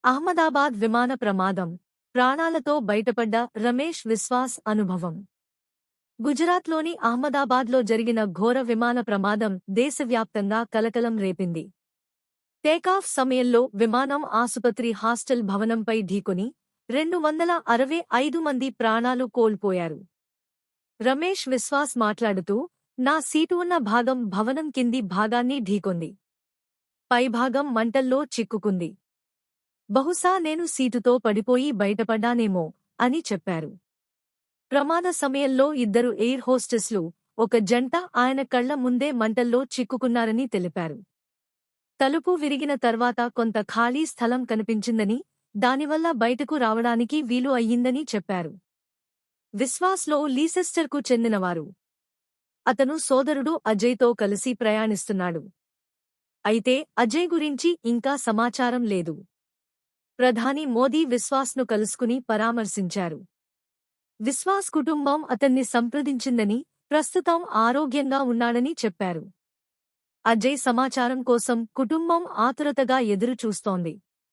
అహ్మదాబాద్ విమాన ప్రమాదం, ప్రాణాలతో బయటపడ్డ రమేష్ విశ్వాస్ అనుభవం. గుజరాత్లోని అహ్మదాబాద్లో జరిగిన ఘోర విమాన ప్రమాదం దేశవ్యాప్తంగా కలకలం రేపింది. టేకాఫ్ సమయంలో విమానం ఆసుపత్రి హాస్టల్ భవనంపై ఢీకొని 265 మంది ప్రాణాలు కోల్పోయారు. రమేష్ విశ్వాస్ మాట్లాడుతూ, నా సీటు ఉన్న భాగం భవనం కింది భాగాన్ని ఢీకొంది. పైభాగం మంటల్లో చిక్కుకుంది. బహుశా నేను సీటుతో పడిపోయి బయటపడ్డానేమో అని చెప్పారు. ప్రమాద సమయంలో ఇద్దరు ఎయిర్ హోస్టెస్లు, ఒక జంట ఆయన కళ్ల ముందే మంటల్లో చిక్కుకున్నారని తెలిపారు. తలుపు విరిగిన తర్వాత కొంత ఖాళీ స్థలం కనిపించిందని, దానివల్ల బయటకు రావడానికి వీలు అయ్యిందని చెప్పారు. విశ్వాస్లో లీసెస్టర్కు చెందినవారు. అతను సోదరుడు అజయ్తో కలిసి ప్రయాణిస్తున్నాడు. అయితే అజయ్ గురించి ఇంకా సమాచారం లేదు. ప్రధాని మోదీ విశ్వాస్ను కలుసుకుని పరామర్శించారు. విశ్వాస్ కుటుంబం అతన్ని సంప్రదించిందని, ప్రస్తుతం ఆరోగ్యంగా ఉన్నాడని చెప్పారు. అజయ్ సమాచారం కోసం కుటుంబం ఆతురతగా ఎదురు చూస్తోంది.